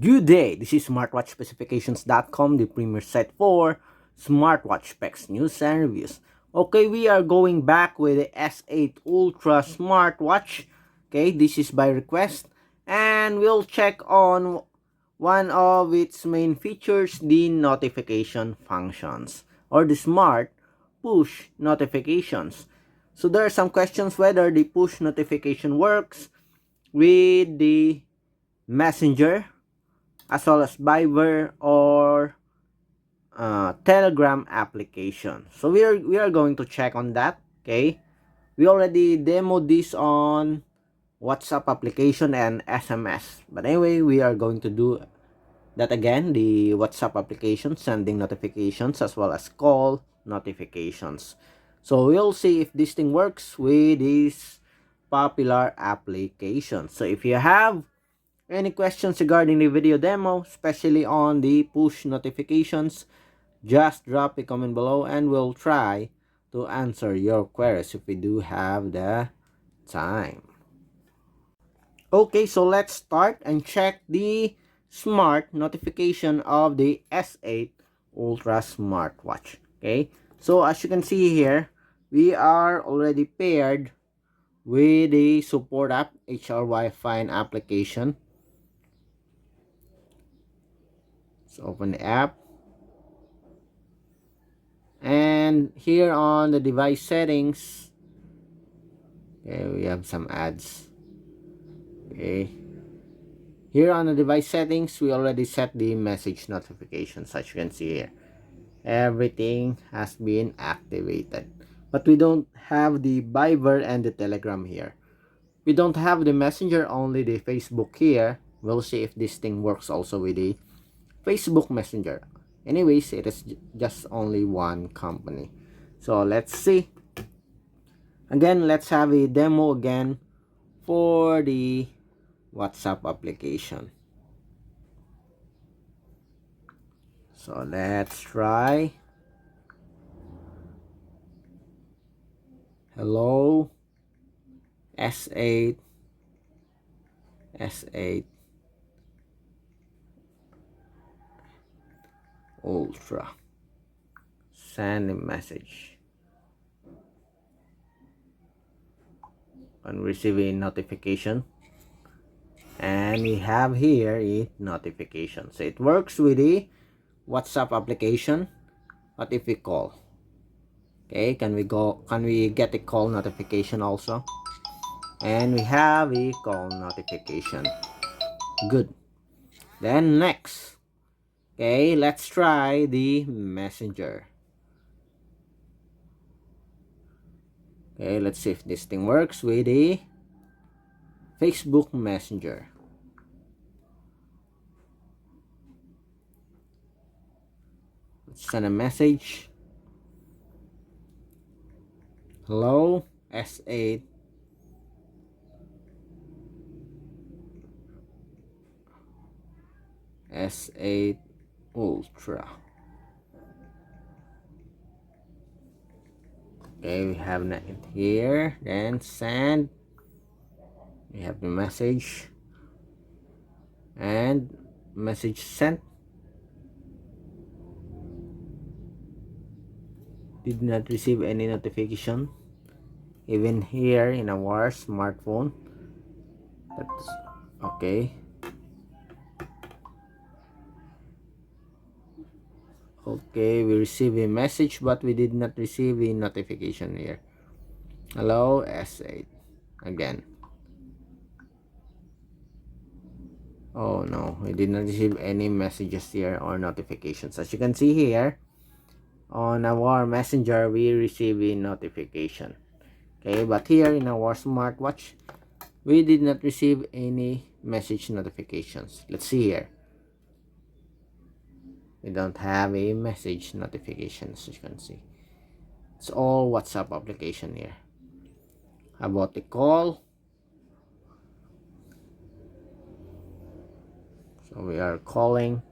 Good day, this is smartwatchspecifications.com, the premier site for smartwatch specs, news, and reviews. Okay, we are going back with the S8 Ultra Smartwatch. Okay, this is by request, and we'll check on one of its main features, the notification functions, or the smart push notifications. So there are some questions whether the push notification works with the messenger as well as Viber or Telegram application. So we are going to check on that. Okay, we already demoed this on WhatsApp application and SMS. But anyway, we are going to do that again. The WhatsApp application sending notifications as well as call notifications. So we'll see if this thing works with these popular applications. So if you have any questions regarding the video demo, especially on the push notifications, just drop a comment below and we'll try to answer your queries if we do have the time. Okay, so let's start and check the smart notification of the S8 Ultra Smartwatch. Okay, so as you can see here, we are already paired with the support app, HRY Fine application. So open the app, and here on the device settings, okay, we have some ads. Okay, here on the device settings, we already set the message notifications. As you can see here, everything has been activated, but we don't have the Viber and the Telegram here. We don't have the messenger, only the Facebook here. We'll see if this thing works also with the Facebook Messenger. Anyways, it is just only one company. So let's see. Again, let's have a demo again for the WhatsApp application. So let's try. Hello, S8, S8 Ultra. Send a message. On receiving notification, and we have here a notification. So it works with the WhatsApp application. What if we call? Okay, can we get a call notification also? And we have a call notification. Good. Then next, okay, let's try the messenger. Okay, let's see if this thing works with the Facebook Messenger. Let's send a message. Hello, S8. S8 Ultra. Okay, we have it here. Then send. We have the message. And message sent. Did not receive any notification. Even here in our smartphone. That's okay. Okay, we receive a message, but we did not receive a notification here. Hello, S8. Again. Oh no, we did not receive any messages here or notifications. As you can see here, on our messenger, we receive a notification. Okay, but here in our smartwatch, we did not receive any message notifications. Let's see here. We don't have a message notification, as you can see. It's all WhatsApp application here. How about the call? So we are calling.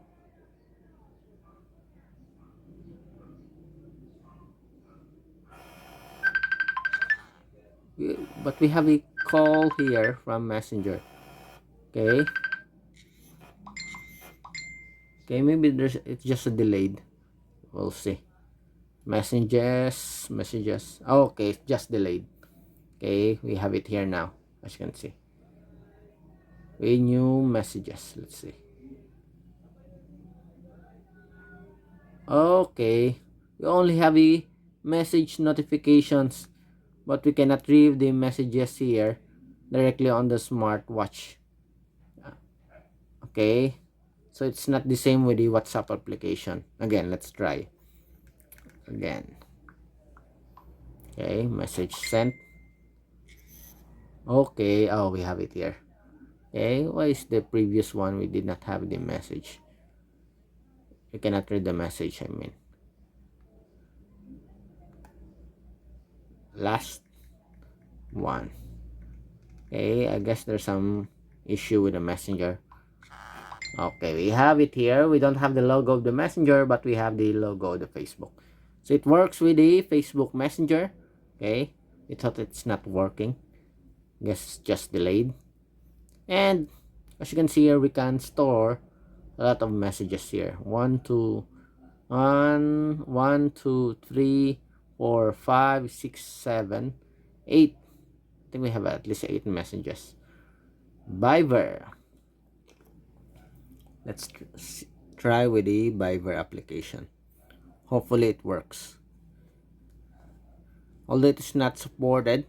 But we have a call here from messenger. Okay, Okay, maybe it's just a delayed. We'll see. Messages. Oh, okay, it's just delayed. Okay, we have it here now, as you can see. We new messages. Let's see. Okay, we only have the message notifications, but we cannot read the messages here directly on the smartwatch. Okay, so it's not the same with the WhatsApp application. Again, let's try again. Okay, message sent. Okay, oh, we have it here. Okay, why is the previous one we did not have the message? We cannot read the message, I mean. Last one. Okay, I guess there's some issue with the messenger. Okay, we have it here. We don't have the logo of the messenger, but we have the logo of the Facebook. So it works with the Facebook Messenger. Okay, we thought it's not working. Guess it's just delayed. And as you can see here, we can store a lot of messages here. 8. I think we have at least 8 messages. Viber. Let's try with the Viber application. Hopefully it works. Although it is not supported,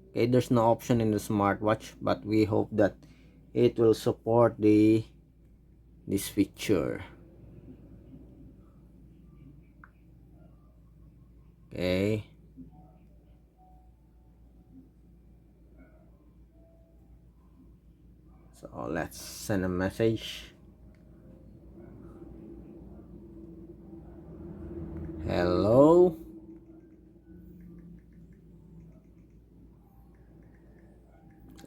okay, there's no option in the smartwatch, but we hope that it will support this feature. Okay. So let's send a message. Hello.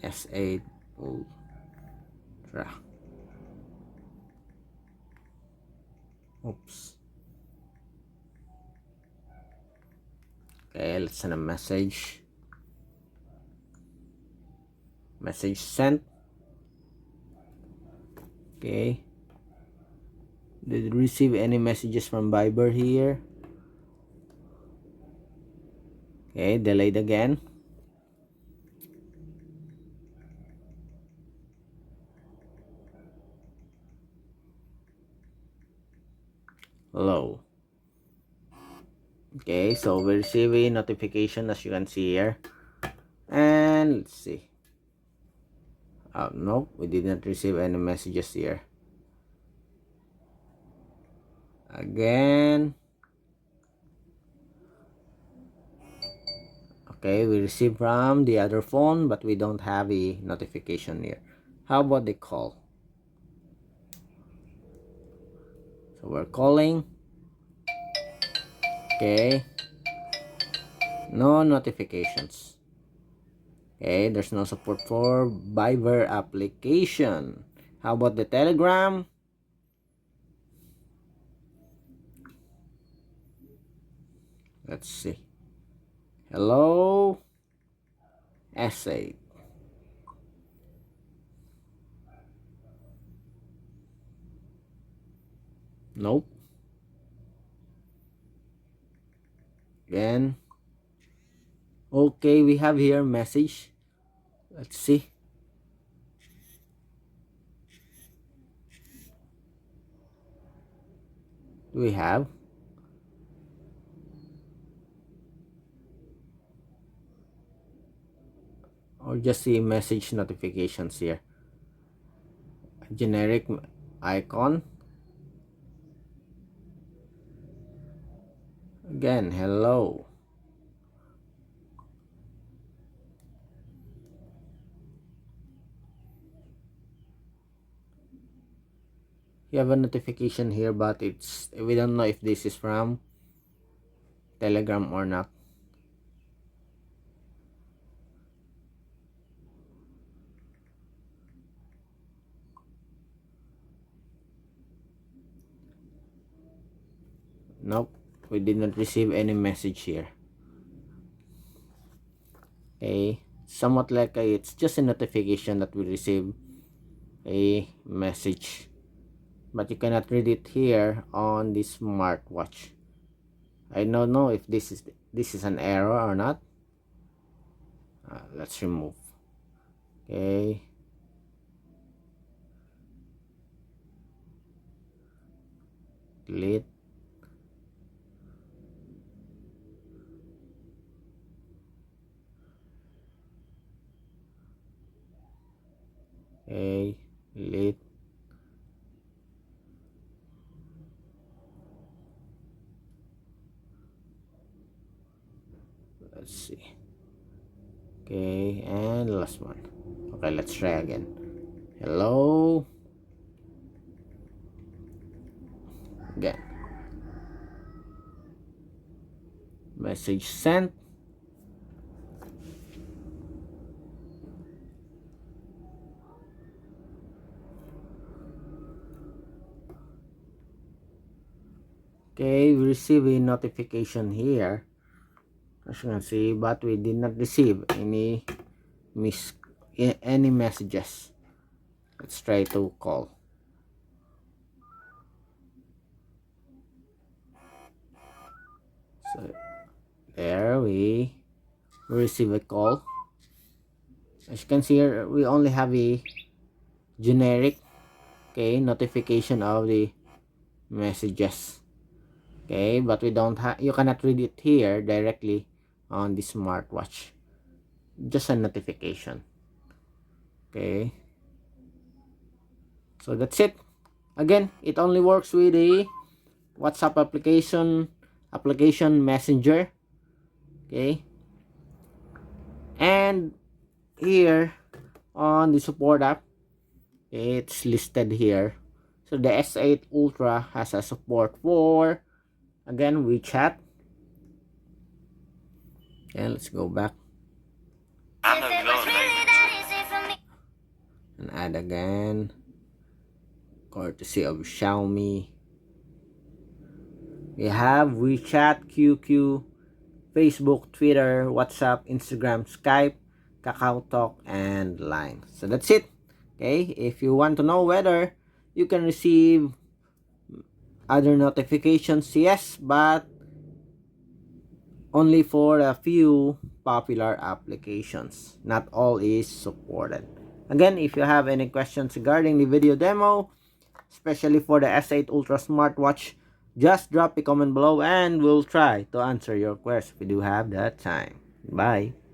S8 Ultra. Oops. Okay, let's send a message. Message sent. Okay. Did you receive any messages from Viber here? Okay, delayed again. Hello. Okay, so we receive a notification as you can see here. And let's see. Oh, no, we did not receive any messages here. Again. Okay, we received from the other phone, but we don't have a notification here. How about the call? So we're calling. Okay. No notifications. Okay, there's no support for Viber application. How about the Telegram? Let's see. Hello? S8. Nope. Again. Okay, we have here message. Let's see. Do we have? Or just see message notifications here. Generic icon. Again, hello. You have a notification here, but we don't know if this is from Telegram or not. Nope, we did not receive any message here. Okay, somewhat like it's just a notification that we receive a message. but you cannot read it here on the smartwatch. I don't know if this is an error or not. Let's remove. Okay. Delete. Okay. Delete. Let's see. Okay, and last one. Okay, let's try again. Hello. Again. Message sent. Okay, we receive a notification here, as you can see, but we did not receive any messages. Let's try to call. So there we receive a call. As you can see here, we only have a generic notification of the messages. Okay, but we don't have, you cannot read it here directly on the smartwatch. Just a notification. Okay, so that's it. Again, it only works with the WhatsApp application messenger. Okay, and here on the support app, it's listed here. So the S8 Ultra has a support for, again, WeChat. And let's go back and add again, courtesy of Xiaomi. We have WeChat, QQ, Facebook, Twitter, WhatsApp, Instagram, Skype, KakaoTalk, and Line. So that's it. Okay, if you want to know whether you can receive other notifications, yes, but only for a few popular applications. Not all is supported. Again, if you have any questions regarding the video demo, especially for the S8 Ultra Smartwatch, just drop a comment below and we'll try to answer your queries if we do have that time. Bye.